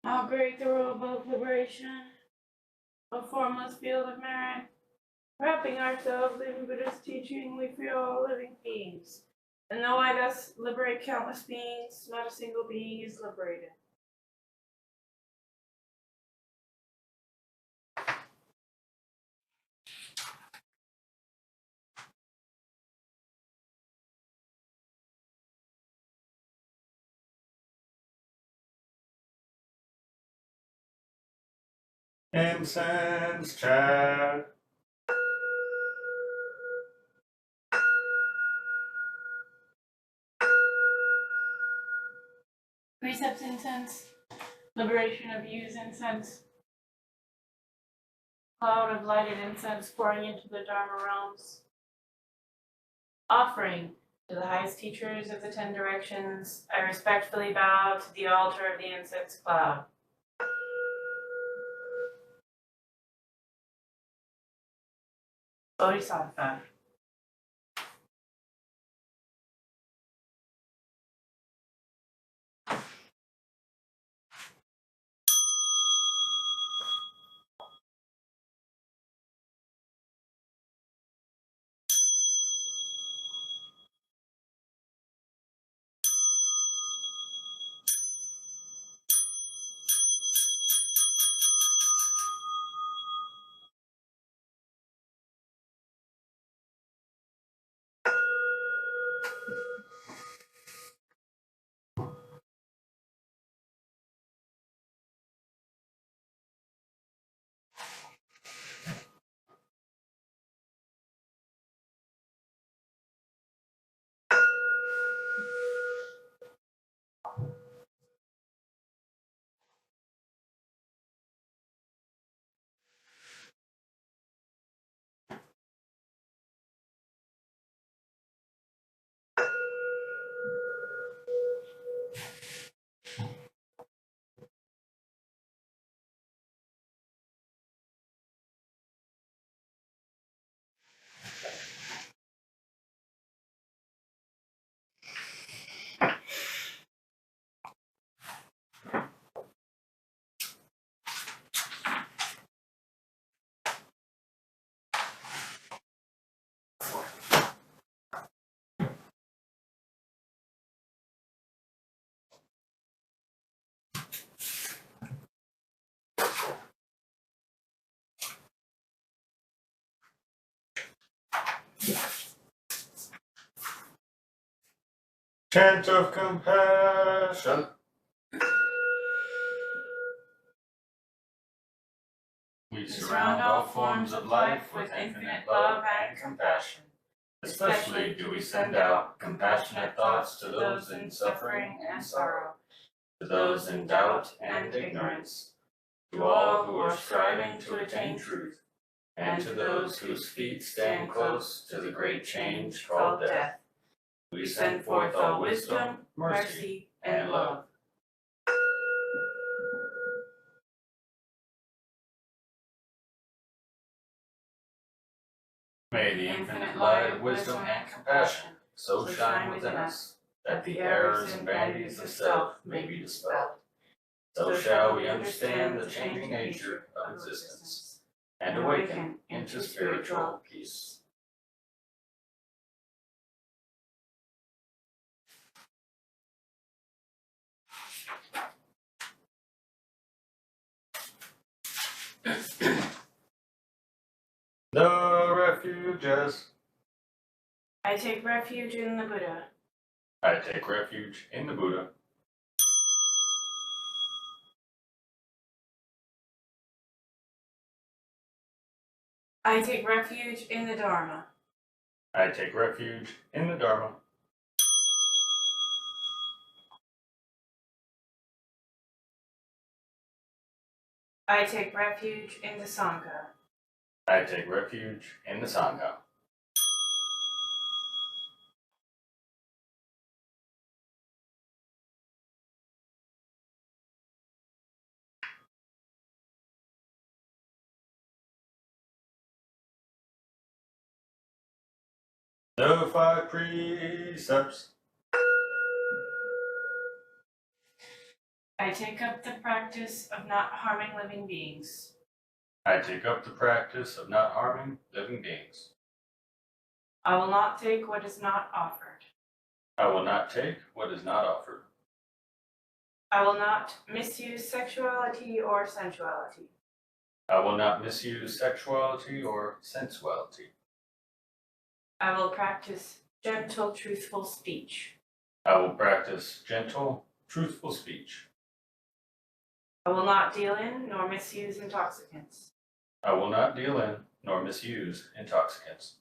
How great the robe of liberation, a formless field of merit. Wrapping ourselves in Buddhist teaching, we free all living beings. And though I thus liberate countless beings, not a single being is liberated. Incense chat. Precepts incense, liberation of use incense, cloud of lighted incense pouring into the Dharma realms. Offering to the highest teachers of the 10 directions, I respectfully bow to the altar of the incense cloud. Bodhisattva. Chant of compassion. We surround all forms of life with infinite love and compassion. Especially do we send out compassionate thoughts to those in suffering and sorrow, to those in doubt and ignorance, to all who are striving to attain truth, and to those whose feet stand close to the great change called death. We send forth all wisdom, mercy, and love. May the infinite light of wisdom and compassion so shine within us, that the errors and vanities of self may be dispelled. So shall we understand the changing nature of existence, and awaken into spiritual peace. The refuges. I take refuge in the Buddha. I take refuge in the Buddha. I take refuge in the Dharma. I take refuge in the Dharma. I take refuge in the Sangha. I take refuge in the Sangha. The 5 precepts. I take up the practice of not harming living beings. I take up the practice of not harming living beings. I will not take what is not offered. I will not take what is not offered. I will not misuse sexuality or sensuality. I will not misuse sexuality or sensuality. I will practice gentle, truthful speech. I will practice gentle, truthful speech. I will not deal in nor misuse intoxicants. I will not deal in nor misuse intoxicants.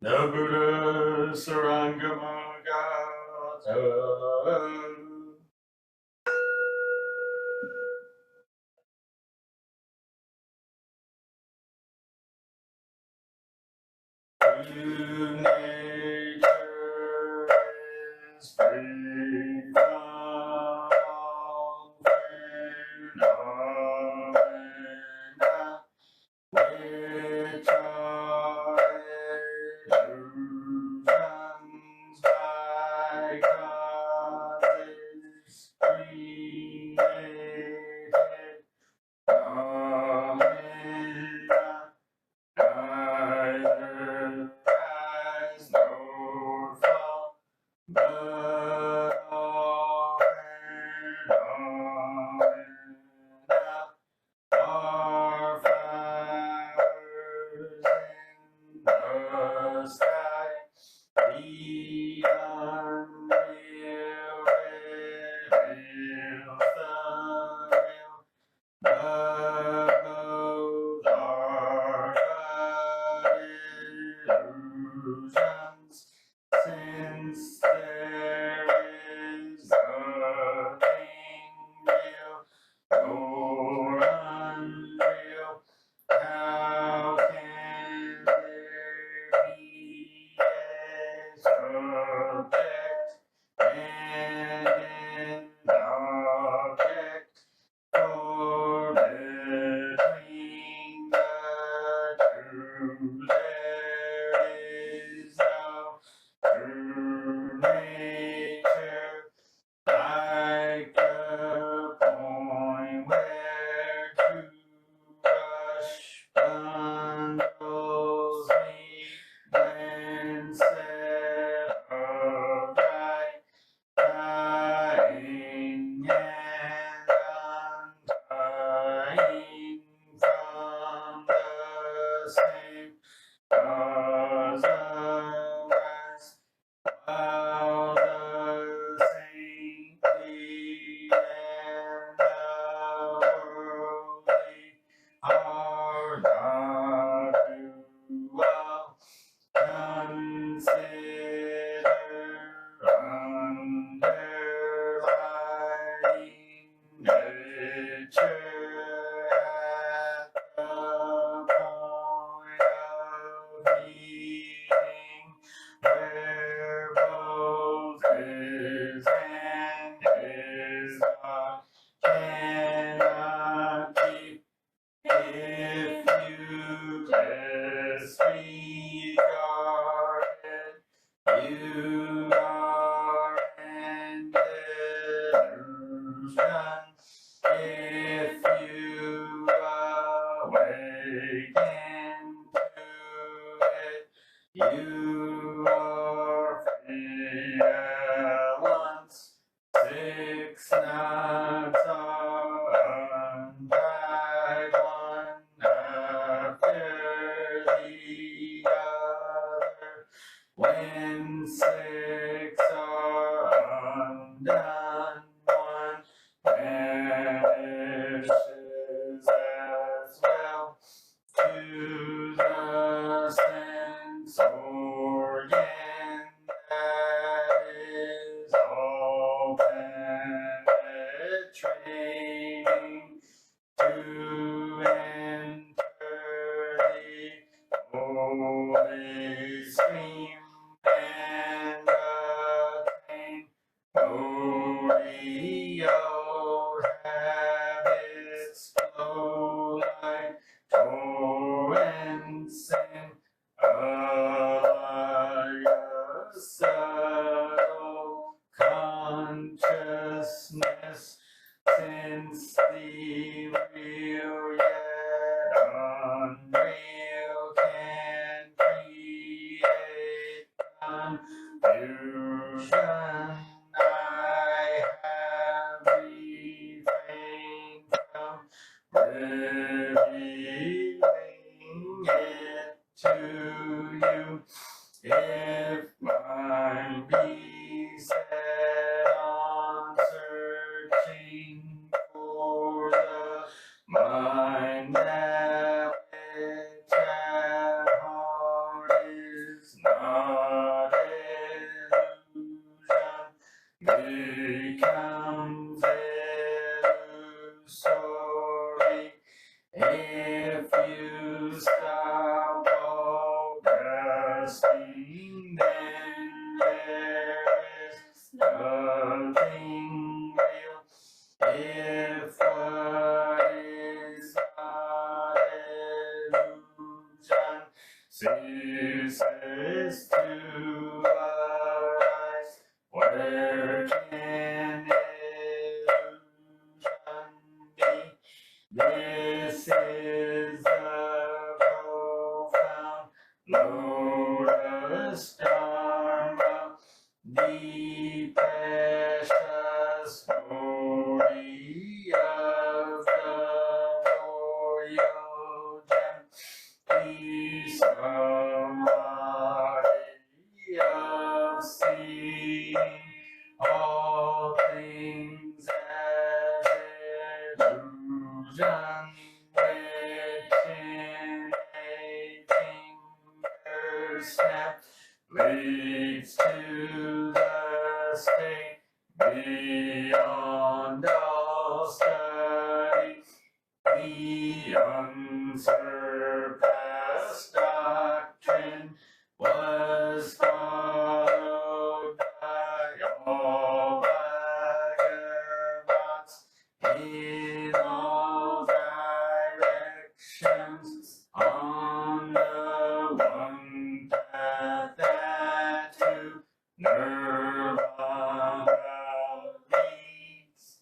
The Buddha Sarangamagata. True nature is free from all phenomena, which are illusions by causes created. Phenomena neither rise nor fall, but all phenomena are flowers in the sky. The unreal reveals the real, but both are but illusions, since there is nothing real or unreal. How can there be a subject and an object? For between the two there is no true nature, like the point where two brush bundles meet when set upright, tying and untying from the same cause of rest, while the saintly and the worldly are not dual. Consider underlying nature at the point of meeting, where both is and is not cannot keep. If you disregard it, you are an illusion. If you awaken to it, you are free at once. 6 knots are untied, one after the other. When 6 are undone, one vanishes as well. To the sense or stop progressing, then there is nothing real. If what is not illusion ceases to arise, where can illusion be? This is the profound lotus Dharma, the precious Bodhi of the royal gem, peace samadhi of seeing all things as illusion, which in a finger's snap leads to the state beyond all study, the unsurpassed doctrine was followed by all vagabonds in all directions on the one path that to Nirvana leads.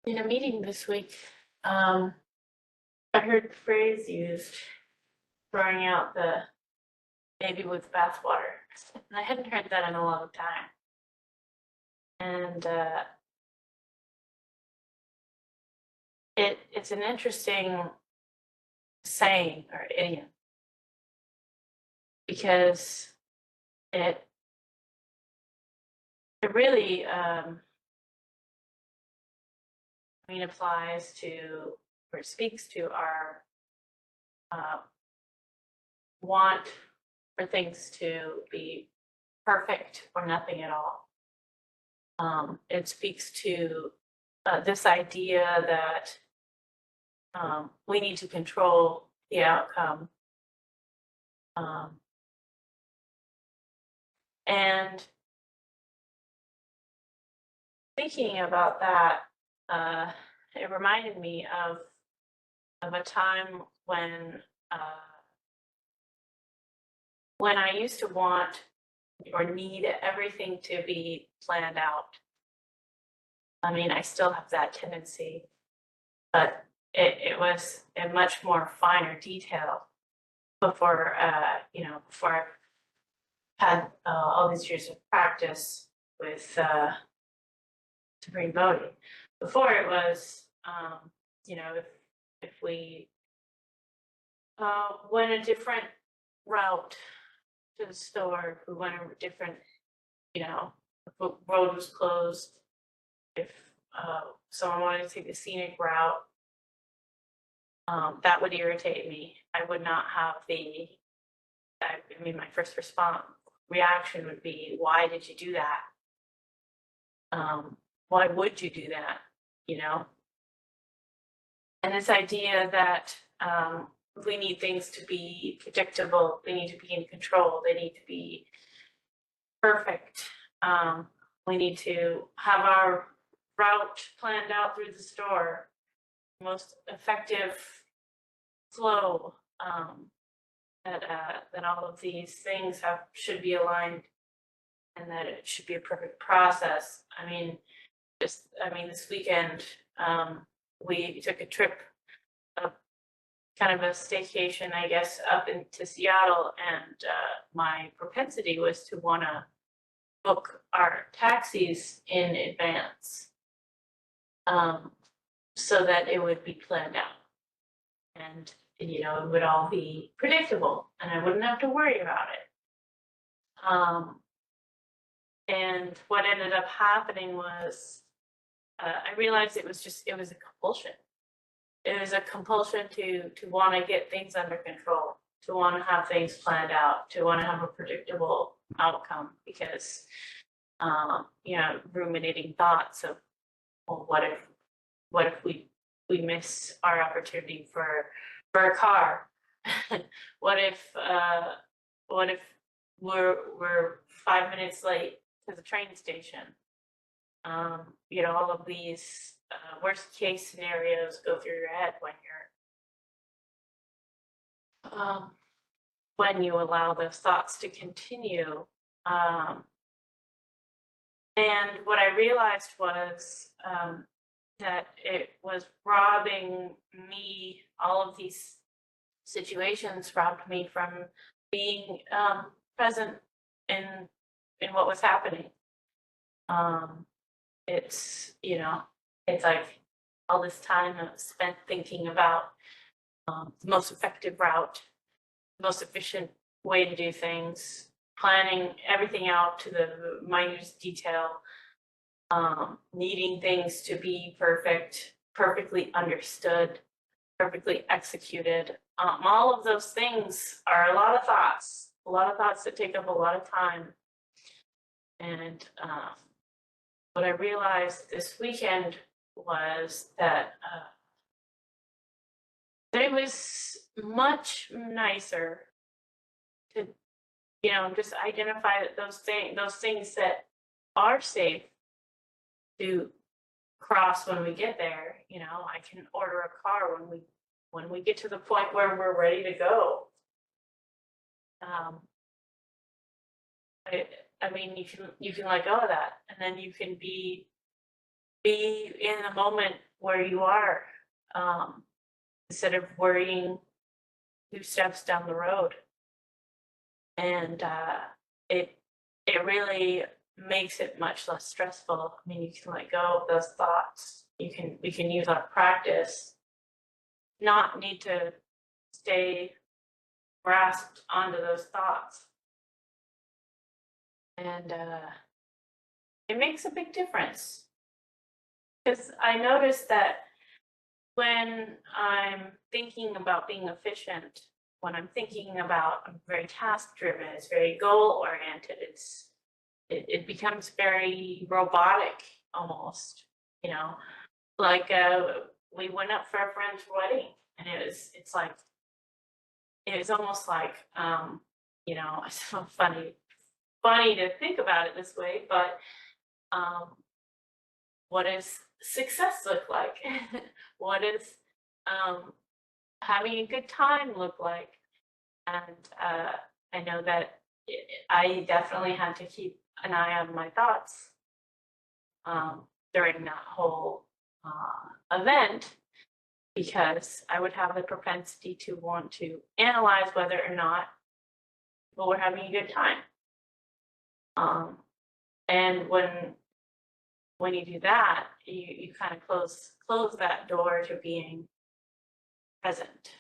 In a meeting this week, I heard the phrase used, throwing out the baby with bathwater. And I hadn't heard that in a long time. And it's an interesting saying or idiom, because it really applies to, or speaks to, our want for things to be perfect or nothing at all. It speaks to this idea that we need to control the outcome. And thinking about that, it reminded me of a time when I used to want or need everything to be planned out. I mean, I still have that tendency, but it was in much more finer detail before, before I had all these years of practice with Supreme Bodhi. Before it was, if we went a different route to the store, if we went a different, if the road was closed, if someone wanted to take the scenic route, that would irritate me. I would not have my first reaction would be, why did you do that? Why would you do that? And this idea that we need things to be predictable, they need to be in control, they need to be perfect. we need to have our route planned out through the store, most effective flow, that all of these things should be aligned, and that it should be a perfect process. I mean, this weekend, we took a trip, kind of a staycation, I guess, up into Seattle, and my propensity was to want to book our taxis in advance, so that it would be planned out, and it would all be predictable, and I wouldn't have to worry about it. And what ended up happening was, I realized it was a compulsion. It was a compulsion to want to get things under control, to want to have things planned out, to want to have a predictable outcome, because ruminating thoughts of, well, what if we miss our opportunity for a car? what if we're 5 minutes late to the train station? All of these worst case scenarios go through your head when you allow those thoughts to continue. And what I realized was that it was robbing me, all of these situations robbed me from being present in what was happening. It's like all this time spent thinking about the most effective route, the most efficient way to do things, planning everything out to the minutest detail, needing things to be perfect, perfectly understood, perfectly executed. All of those things are a lot of thoughts that take up a lot of time. And what I realized this weekend was that it was much nicer to, just identify that those things that are safe to cross when we get there. I can order a car when we get to the point where we're ready to go. You can let go of that, and then you can be in the moment where you are, instead of worrying 2 steps down the road. And it really makes it much less stressful. You can let go of those thoughts. We can use our practice, not need to stay grasped onto those thoughts. And it makes a big difference, because I noticed that when I'm thinking about being efficient, when I'm thinking about, I'm very task driven, it's very goal oriented, it becomes very robotic almost. Like we went up for a friend's wedding, and it was almost like it's so funny to think about it this way, but what does success look like? What does having a good time look like? And I know that I definitely had to keep an eye on my thoughts during that whole event, because I would have the propensity to want to analyze whether or not people were having a good time. And when you do that, you kind of close that door to being present,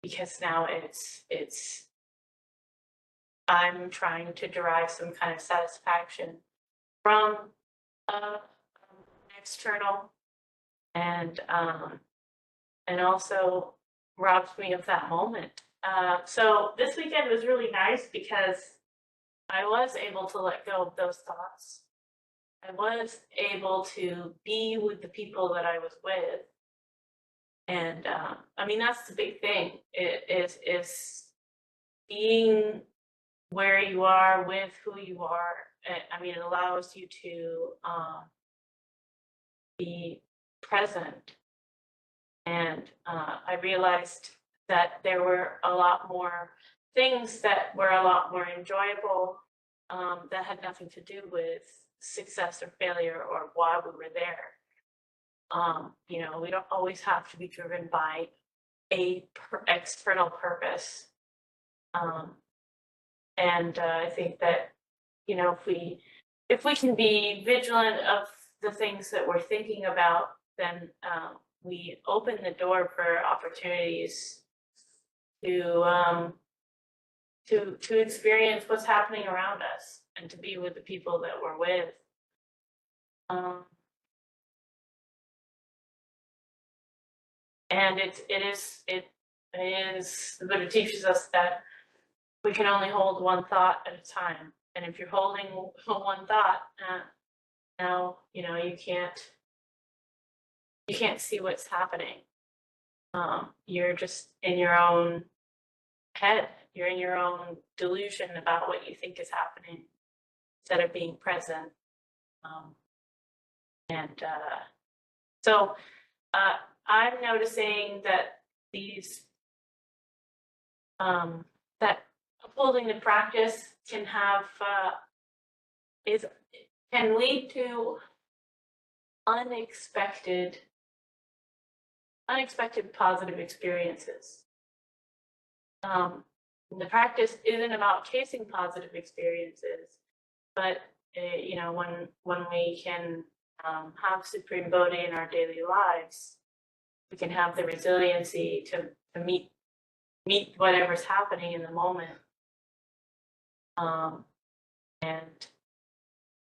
because now it's I'm trying to derive some kind of satisfaction from external, and also robs me of that moment. So this weekend was really nice because I was able to let go of those thoughts. I was able to be with the people that I was with. And that's the big thing, is being where you are with who you are, I mean, it allows you to be present. And I realized that there were a lot more things that were a lot more enjoyable that had nothing to do with success or failure or why we were there. You know, we don't always have to be driven by a external purpose. And I think that, you know, if we can be vigilant of the things that we're thinking about, then we open the door for opportunities to experience what's happening around us and to be with the people that we're with. And it is the Buddha teaches us that we can only hold one thought at a time. And if you're holding one thought, now you know you can't see what's happening. You're just in your own head. You're in your own delusion about what you think is happening instead of being present. So I'm noticing that these that upholding the practice can have can lead to unexpected positive experiences. The practice isn't about chasing positive experiences, but you know, when we can have Supreme Bodhi in our daily lives, we can have the resiliency to meet whatever's happening in the moment. And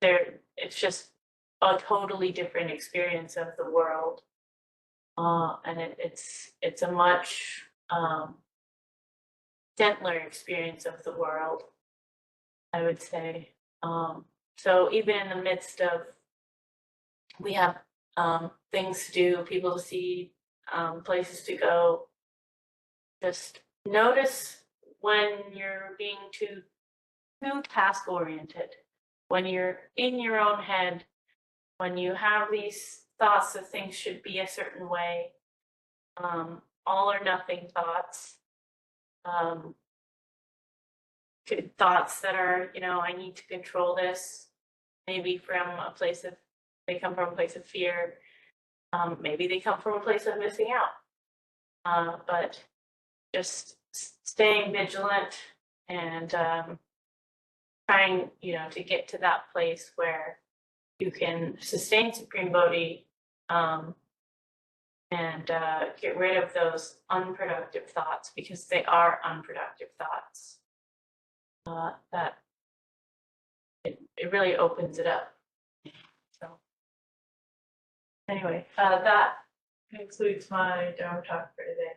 it's just a totally different experience of the world. And it's a much gentler experience of the world, I would say. So even in the midst of, we have things to do, people to see, places to go, just notice when you're being too task oriented, when you're in your own head, when you have these thoughts that things should be a certain way, all or nothing thoughts, thoughts that are, you know, I need to control this, maybe from a place of, they come from a place of fear, maybe they come from a place of missing out, but just staying vigilant and trying, you know, to get to that place where you can sustain Supreme Bodhi and get rid of those unproductive thoughts, because they are unproductive thoughts. That it really opens it up. So anyway, that concludes my Dharma talk for today.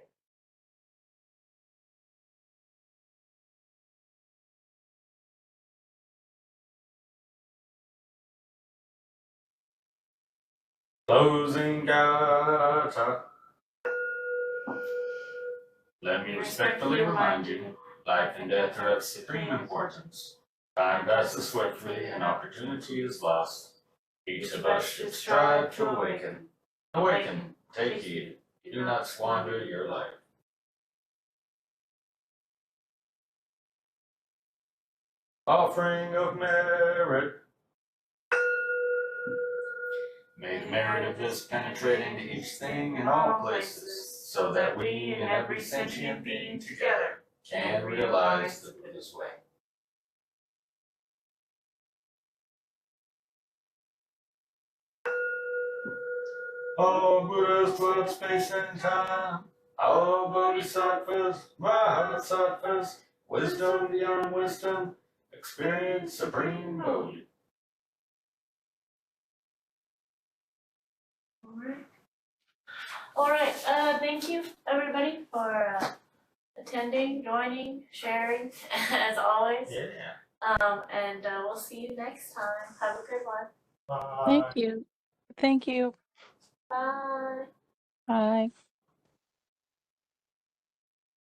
Closing Gata. Let me respectfully remind you, life and death are of supreme importance. Time passes swiftly and opportunity is lost. Each of us should strive to awaken. Awaken, take heed, do not squander your life. Offering of merit. May the merit of this penetrate into each thing in all places, so that we and every sentient being together can realize the Buddha's way. All Buddhas flood space and time, all Bodhisattvas, Mahasattvas, wisdom beyond wisdom, experience Supreme Bodhi. All right. Thank you, everybody, for attending, joining, sharing, as always. Yeah. And we'll see you next time. Have a good one. Bye. Thank you. Thank you. Bye. Bye.